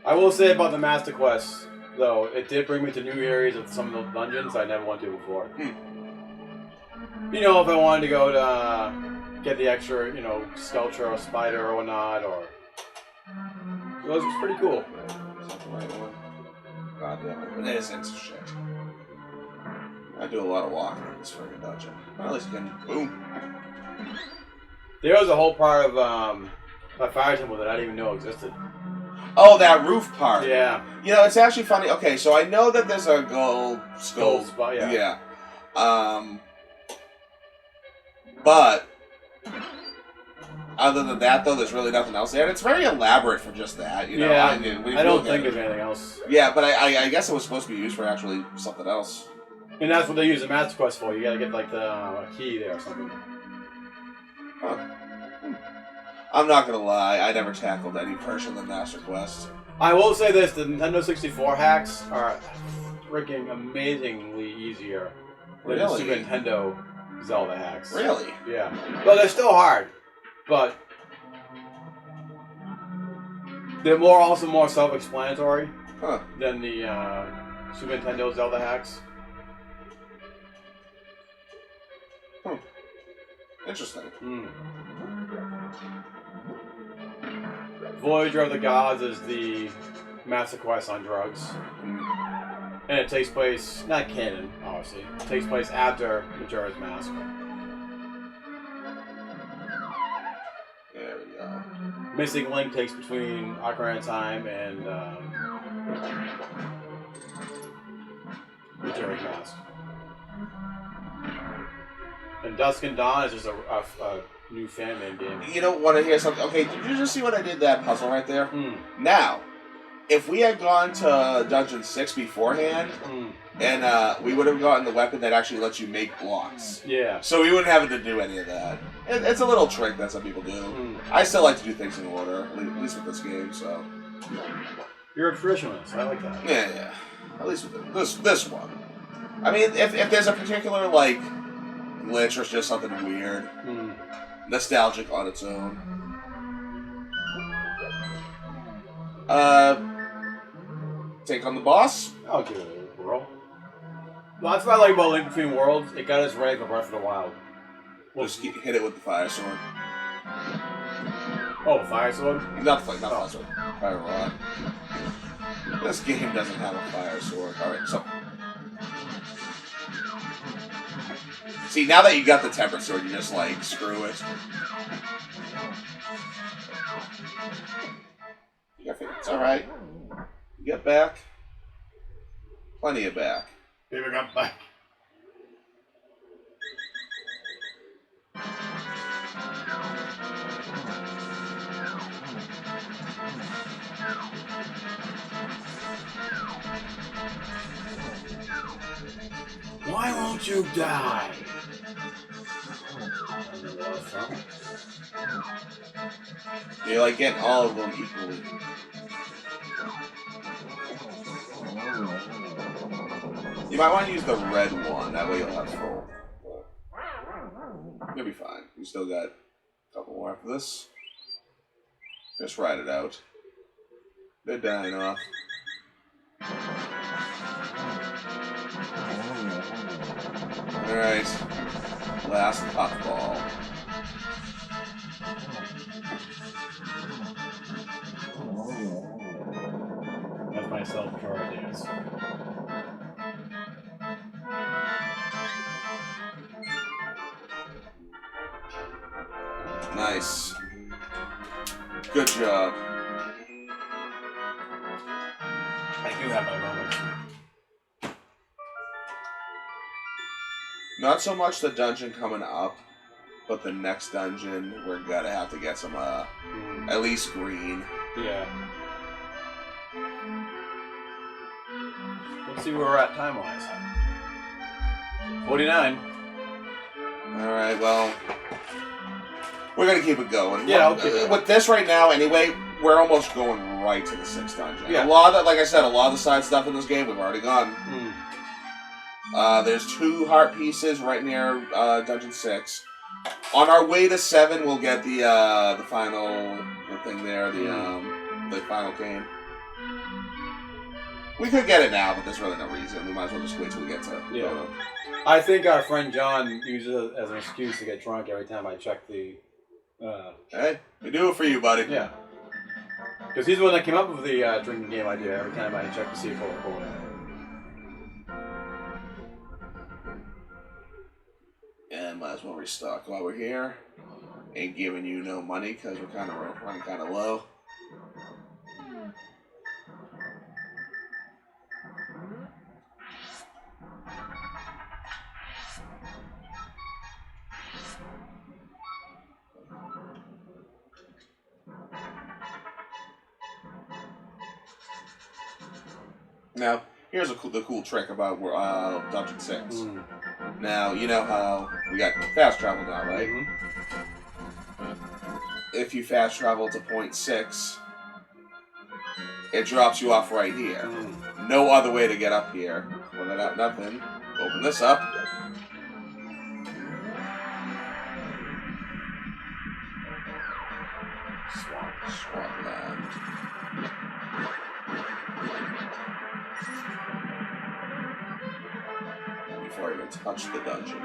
I will say about the Master Quest, though, it did bring me to new areas of some of the dungeons I never went to before. You know, if I wanted to go to get the extra, you know, sculpture or spider or whatnot, or... It was pretty cool. Is that the right one? God damn it. It isn't shit. I do a lot of walking in this friggin' dungeon. Well, at least you can... Boom. There was a whole part of a fire temple that I didn't even know existed. Oh, that roof part. Yeah. You know, it's actually funny. Okay, so I know that there's a gold spot, yeah. But other than that, though, there's really nothing else there. And it's very elaborate for just that. You know, yeah, I don't think there's anything else. Yeah, but I guess it was supposed to be used for actually something else. And that's what they use the Master Quest for. You gotta get like the key there or something. Huh. I'm not gonna lie, I never tackled any version of the Master Quest. I will say this, the Nintendo 64 hacks are freaking amazingly easier than the Super Nintendo Zelda hacks. Really? Yeah. Well, they're still hard, but they're also more self-explanatory than the Super Nintendo Zelda hacks. Interesting. Voyager of the Gods is the Master Quest on drugs. And it takes place, not canon, obviously, it takes place after Majora's Mask. There we go. Missing Link takes between Ocarina of Time and Majora's Mask. And Dusk and Dawn is just a new fan-made game. You don't want to hear something? Okay, did you just see what I did that puzzle right there? Now, if we had gone to Dungeon 6 beforehand, and we would have gotten the weapon that actually lets you make blocks. Yeah. So we wouldn't have to do any of that. It's a little trick that some people do. I still like to do things in order, at least with this game, so... You're a traditionalist. I like that. Yeah. At least with this one. I mean, if there's a particular, like, glitch or just something weird, nostalgic on its own. Take on the boss? I'll give it a whirl. Well, that's what I like about Link Between Worlds. It got us ready for Breath of the Wild. Just hit it with the fire sword. Oh, fire sword? Not fire sword. Fire rod. This game doesn't have a fire sword. Alright, so... See, now that you got the tempered sword, you just, like, screw it. It's alright. You get back. Plenty of back. Baby got back. Why won't you die? You're like getting all of them equally. You might want to use the red one, that way you'll have full. You'll be fine. You still got a couple more after this. Just ride it out. They're dying off. Alright. Last puffball. That's my self-power dance. Nice. Good job. I do have my moments. Not so much the dungeon coming up, but the next dungeon, we're gonna have to get some, at least green. Yeah. Let's see where we're at time-wise. 49. Alright, well... We're gonna keep it going. Yeah, okay. With this right now, anyway, we're almost going right to the 6th dungeon. Yeah. A lot of, like I said, a lot of the side stuff in this game we've already gone. There's 2 heart pieces right near Dungeon 6. On our way to 7, we'll get the final thing there, the final game. We could get it now, but there's really no reason. We might as well just wait till we get to. Yeah. I think our friend John uses it as an excuse to get drunk every time I check the. Hey, we do it for you, buddy. Yeah. Because he's the one that came up with the drinking game idea every time I check to see if we're recording. And might as well restock while we're here. Ain't giving you no money because we're running kind of low. Now, here's the cool trick about Dungeon 6. Now, you know how we got fast travel now, right? If you fast travel to point 6, it drops you off right here. No other way to get up here. Well, I got nothing. Open this up. Swampland. Before I even touch the dungeon.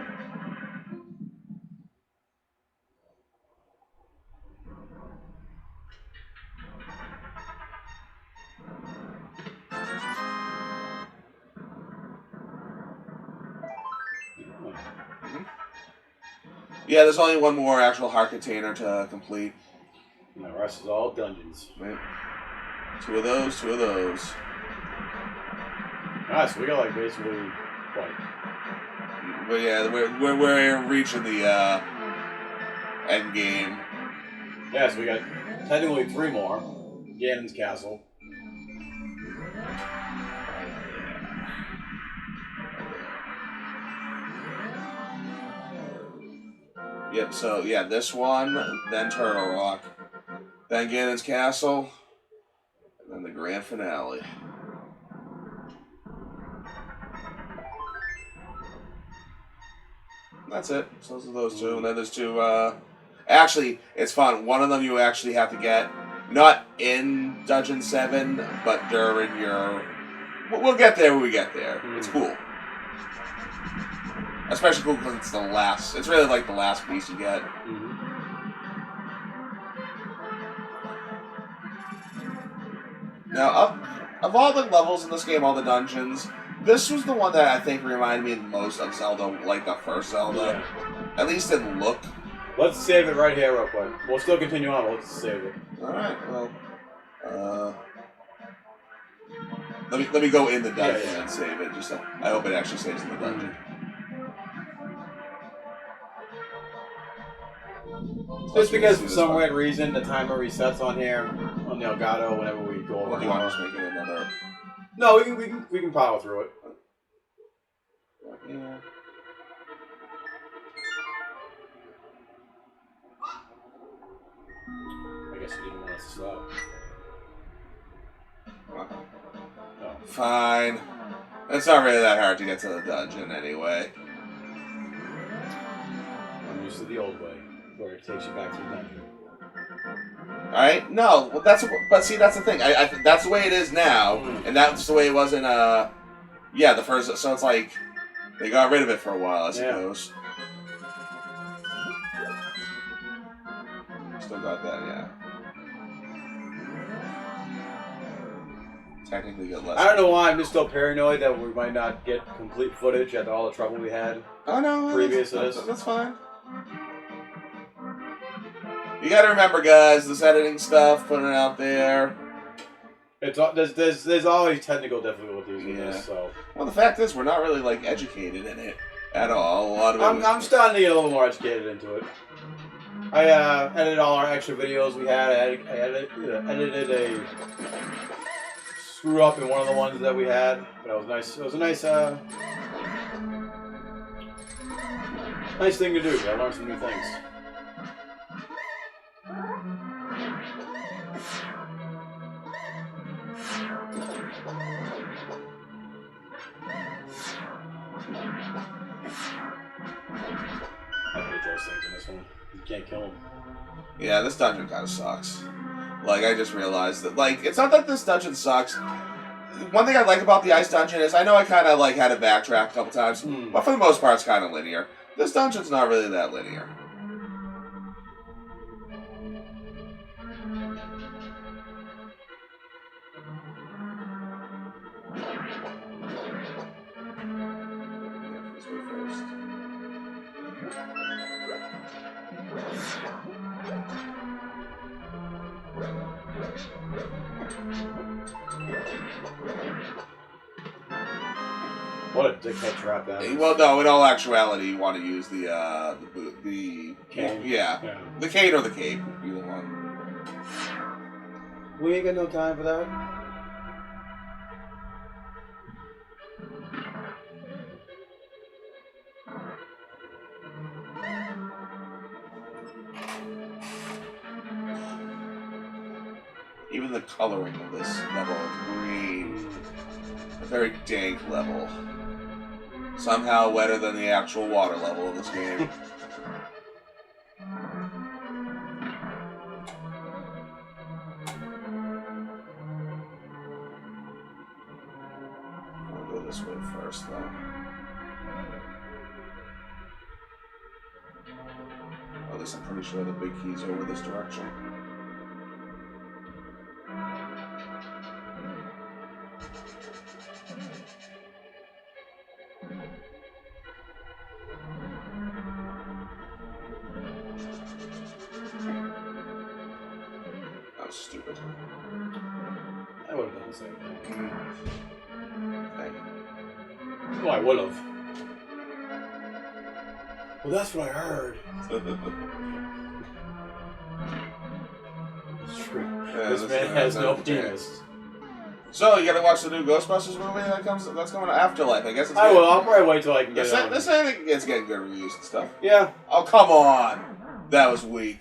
Yeah, there's only one more actual heart container to complete. And the rest is all dungeons. Right. 2 of those, 2 of those. Alright, so we got like basically what? But yeah, we're reaching the end game. Yeah, so we got technically 3 more. Ganon's Castle. Yep, so yeah, this one, then Turtle Rock, then Ganon's Castle, and then the grand finale. That's it. So those are those 2, and then there's 2. Actually, it's fun. One of them you actually have to get not in Dungeon 7, but during your. We'll get there when we get there. It's cool. Especially cool because it's the last. It's really like the last piece you get. Now, of all the levels in this game, all the dungeons, this was the one that I think reminded me the most of Zelda, like the first Zelda. Yeah. At least in look. Let's save it right here real quick. We'll still continue on, but let's save it. Alright, well. Let me go in the dungeon and save it. Just I hope it actually saves in the dungeon. Just because for some weird reason the timer resets on here on the Elgato whenever we go over. Or do you want to just make it another? No, we can power through it. Yeah. I guess you didn't want us to stop. Oh. Fine. It's not really that hard to get to the dungeon anyway. I'm used to the old way, where it takes you back to the dungeon. Alright? No, well, but see, that's the thing. I that's the way it is now, and that's the way it was in, the first, so it's like, they got rid of it for a while, I suppose. Still got that, yeah. Technically get less. I don't know why, I'm just still paranoid that we might not get complete footage after all the trouble we had. Oh no, previous to this. That's fine. You gotta remember, guys, this editing stuff, putting it out there. There's always technical difficulties in this, so. Well, the fact is, we're not really like educated in it at all. A lot of it. I'm starting to get a little more educated into it. I edited all our extra videos we had. I edited a screw up in one of the ones that we had, but it was nice. It was a nice nice thing to do. I learned some new things. those things in this one. You can't kill them. Yeah, this dungeon kind of sucks. Like, I just realized that, like, it's not that this dungeon sucks. One thing I like about the ice dungeon is I know I kind of, like, had to backtrack a couple times, but for the most part, it's kind of linear. This dungeon's not really that linear. What a dickhead trap that is. Well, no, in all actuality, you want to use the cane. Yeah, the cane or the cape, either one. We ain't got no time for that. Even the coloring of this level is green. A very dank level. Somehow wetter than the actual water level of this game. I'll go this way first, though. At least I'm pretty sure the big key's over this direction. That was stupid. I would have done the same thing. Okay. Well, I would have. Well, that's what I heard. It's true. Yeah, this man has no penis. So you gotta watch the new Ghostbusters movie that's coming to Afterlife. I guess it's. I'll probably wait till I can get it. This ain't it's getting good reviews and stuff. Yeah. Oh come on, that was weak.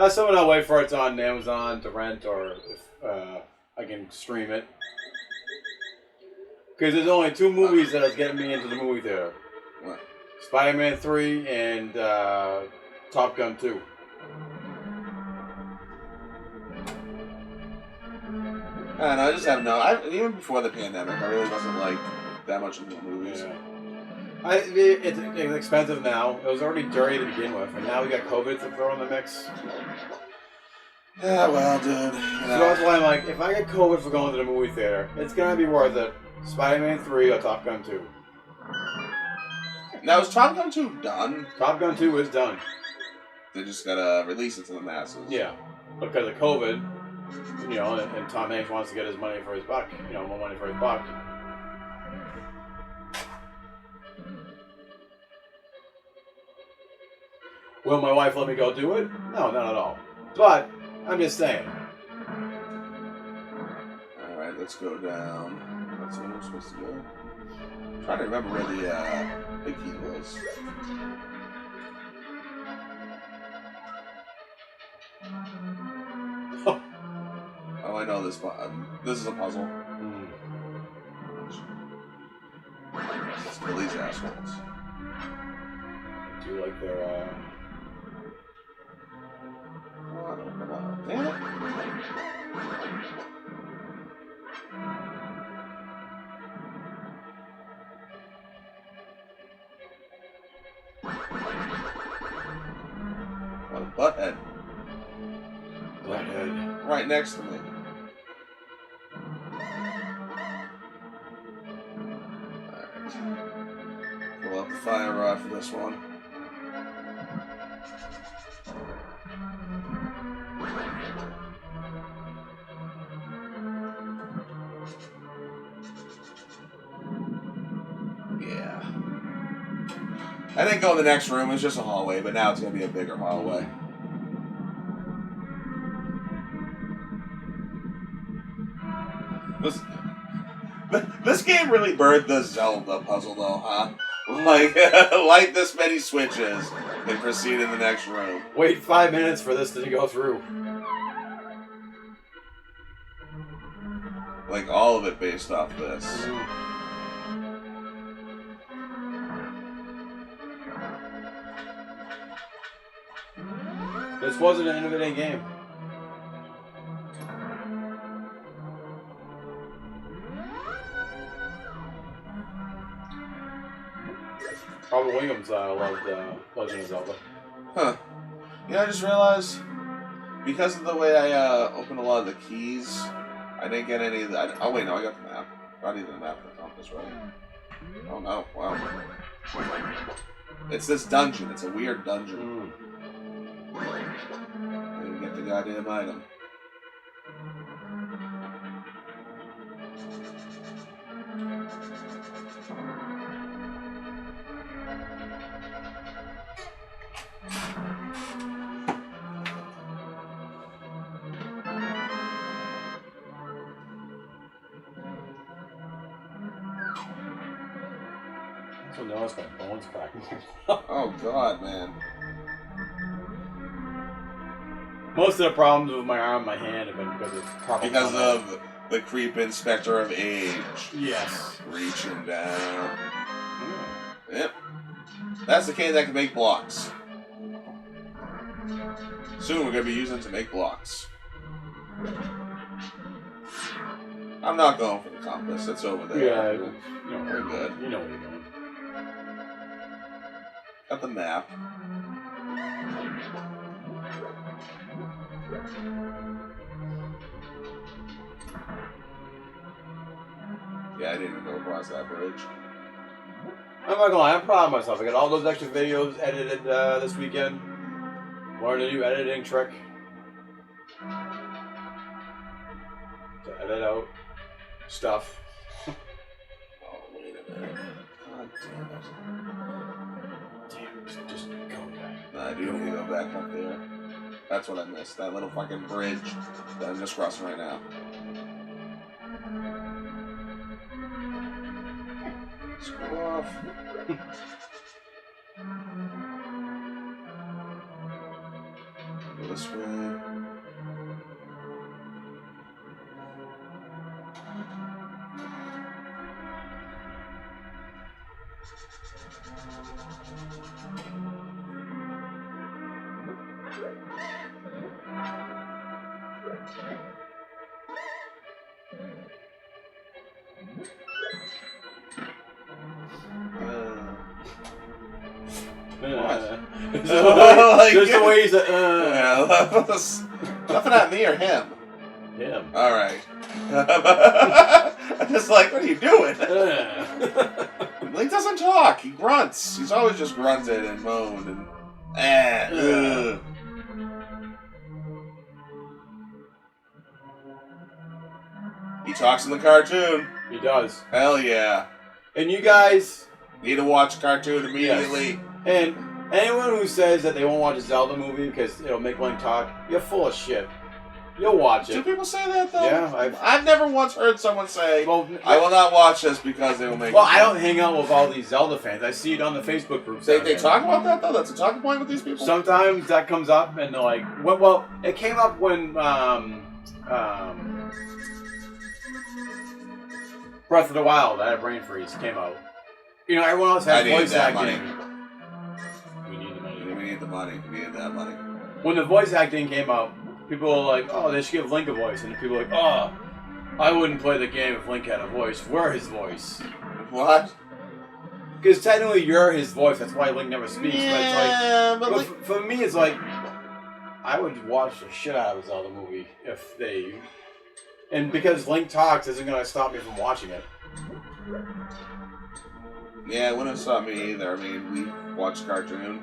Someone I'll wait for it's on Amazon to rent or if I can stream it. Because there's only 2 movies that are getting me into the movie theater. What? Spider-Man 3 and Top Gun 2. I don't know, I just have even before the pandemic, I really wasn't like that much into movies. Yeah. It's expensive now. It was already dirty to begin with, and now we got COVID to throw in the mix. Yeah, well, dude. So that's why I'm like, if I get COVID for going to the movie theater, it's gonna be worth it. Spider-Man 3 or Top Gun 2. Now, is Top Gun 2 done? Top Gun 2 is done. They just gotta release it to the masses. Yeah, because of COVID, you know, and Tom Hanks wants to get his money for his buck. You know, more money for his buck. Will my wife let me go do it? No, not at all. But I'm just saying. All right, let's go down. That's where we're supposed to go. I'm trying to remember where the big key was. Oh, I know this. This is a puzzle. Let's kill these assholes. Do you like their? Oh, damn it! What a butthead. Butthead. Right next to me. Alright. Pull up the fire rod for this one. Yeah. I didn't go in the next room, it was just a hallway, but now it's going to be a bigger hallway. This game really burned the Zelda puzzle, though, huh? Like, light this many switches and proceed in the next room. Wait 5 minutes for this to go through. Like, all of it based off this. This wasn't an innovative game. Robert Williams loved Legend of Zelda. Huh. You know, I just realized, because of the way I opened a lot of the keys, I didn't get any of that. Oh, wait, no, I got the map. I need the map for the compass, right? Oh, no. Wow. It's this dungeon. It's a weird dungeon. I didn't get the goddamn item. So now it's my bones cracking. Oh god, man. Most of the problems with my arm and my hand have been because of proper of the creeping specter of age. Yes. Reaching down. Yep. That's the cane that can make blocks. Soon we're going to be using it to make blocks. I'm not going for the compass. It's over there. Yeah. We're good. You know what you're doing. Got the map. Yeah, I didn't even go across that bridge. I'm not gonna lie, I'm proud of myself. I got all those extra videos edited this weekend. Learned a new editing trick to edit out stuff. Oh, wait a minute. God damn it. Just go back. No, I do need to go back up there. That's what I missed. That little fucking bridge that I'm just crossing right now. Screw off. Go this way. Just the way he's nothing at me or him. Him. Alright. I'm just like, what are you doing? Link doesn't talk. He grunts. He's always just grunted and moaned and He talks in the cartoon. He does. Hell yeah. And you guys need to watch a cartoon immediately. Yes. And anyone who says that they won't watch a Zelda movie because it'll make Link talk, you're full of shit. You'll watch it. Do people say that though? Yeah, I've never once heard someone say, "I will not watch this because they will make." Well, I don't hang out with all these Zelda fans. I see it on the Facebook groups. They talk about that though. That's a talking point with these people. Sometimes that comes up, and they're like, "Well, it came up when Breath of the Wild, I had a brain freeze, came out. You know, everyone else has voice acting. We need the money. We need the money. We need that money. When the voice acting came out, people were like, oh, they should give Link a voice. And people were like, oh, I wouldn't play the game if Link had a voice. We're his voice. What? Because technically you're his voice. That's why Link never speaks. Yeah, but it's like, but for me, it's like, I would watch the shit out of a Zelda movie if they... And because Link talks isn't going to stop me from watching it. Yeah, it wouldn't stop me either. I mean, we watched cartoon.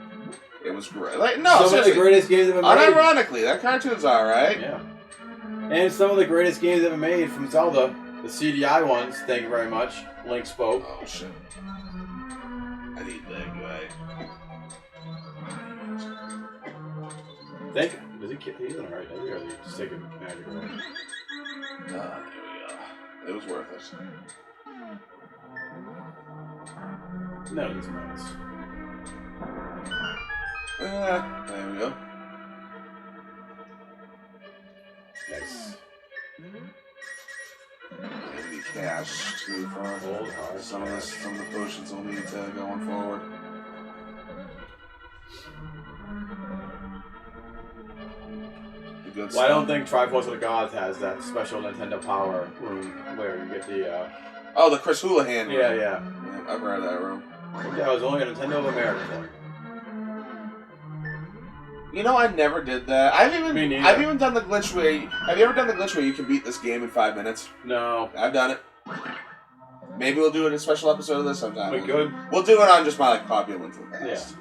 It was great. Some of the greatest games ever made. Unironically, that cartoon's alright. Yeah. And some of the greatest games ever made from Zelda, the CDI ones, thank you very much. Link spoke. Oh, shit. I need that guy. Thank you. Does he kill? He's alright, does he? Or does he just take a magic away? Here we go. It was worth it. None of these matters. There we go. Nice. Give me cash too for some of the potions will need going forward. good Well, I stuff. don't think Triforce of the Gods has that special Nintendo Power room where you get the. Oh, the Chris Houlihan room. Yeah. I've heard of that room. Yeah, it was only a Nintendo of America thing. You know, I never did that. I've even done the glitch where. Have you ever done the glitch where you can beat this game in 5 minutes? No. I've done it. Maybe we'll do it in a special episode of this sometime. We could. We'll do it on just my copy of Link to the Past. Yeah.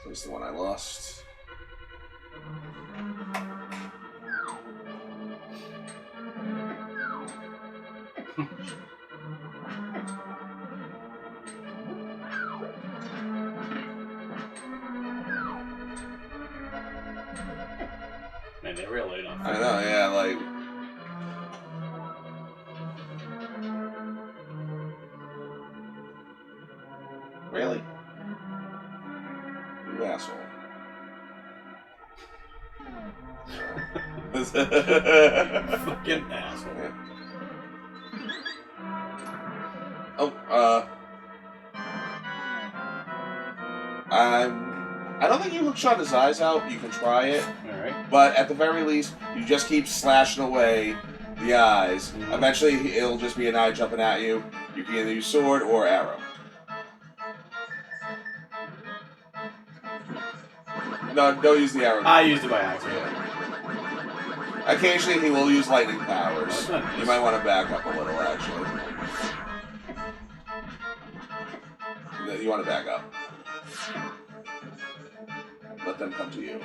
That's the one I lost. Man, they really don't. I know, yeah, like. Really? You asshole. Fucking asshole. Yeah. Oh, I don't think you hookshot his eyes out. You can try it. Alright. But at the very least, you just keep slashing away the eyes. Mm-hmm. Eventually, it'll just be an eye jumping at you. You can either use sword or arrow. No, don't use the arrow. I used it by accident. Yeah. Occasionally, he will use lightning powers. You might want to back up a little, actually. You want to back up. Let them come to you.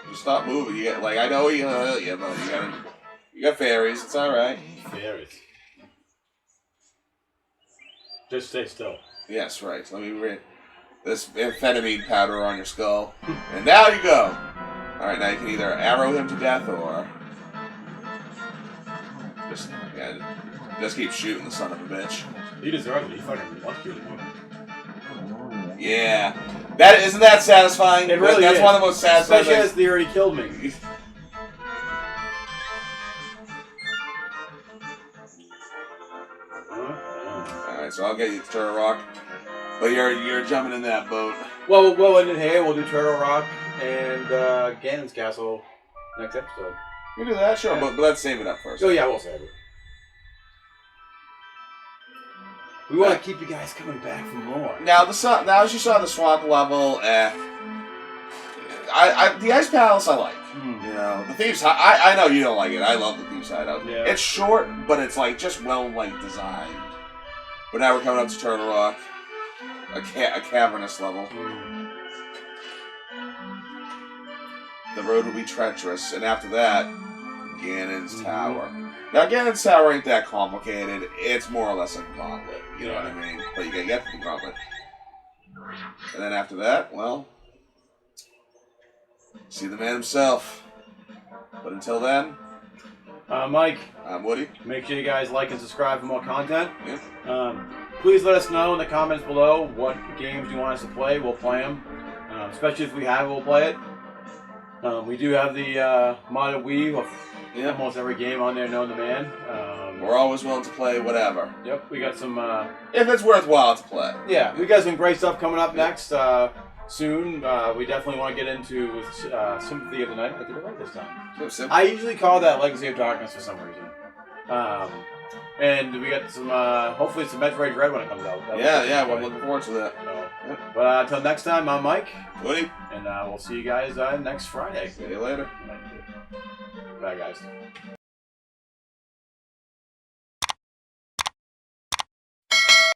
Just stop moving. You get, like, I know you, but you got fairies. It's all right. Fairies. Just stay still. Yes, right. Let me read this amphetamine powder on your skull, and now you go. All right, now you can either arrow him to death or just keep shooting the son of a bitch. He deserves it. He fucking wants you to do it. Yeah, isn't that satisfying? It really That's is. one of the most satisfying Especially things. as they already killed me. Alright, so I'll get you to Turtle Rock. But you're jumping in that boat. Well, and hey, we'll do Turtle Rock and Ganon's Castle next episode. We do that, sure, Yeah. but let's save it up first. Oh yeah, we'll save it. We want to keep you guys coming back for more. Now as you saw the swamp level, the Ice Palace I like. You know, the Thieves' I know you don't like it. I love the Thieves' Hideout. Yeah. It's short, but it's like just well designed. But now we're coming up to Turtle Rock, a cavernous level. The road will be treacherous, and after that, Ganon's Tower. Now, Ganon's Tower ain't that complicated. It's more or less a gauntlet. You know what I mean? But you gotta get to the gauntlet. And then after that, well, see the man himself. But until then, I'm Mike. I'm Woody. Make sure you guys like and subscribe for more content. Yeah. Please let us know in the comments below what games you want us to play. We'll play them. Especially if we have it, we'll play it. We do have the modded Wii of almost every game on there known to man. We're always willing to play whatever. Yep, we got some... if it's worthwhile to play. Yeah, we got some great stuff coming up next soon. We definitely want to get into Sympathy of the Night. I did it right this time. I usually call that Legacy of Darkness for some reason. And we got some, hopefully some Metroid Dread when it comes out. Yeah, well, I'm looking forward to that. So, but until next time, I'm Mike. Woody. And we'll see you guys next Friday. See you later. Bye, guys.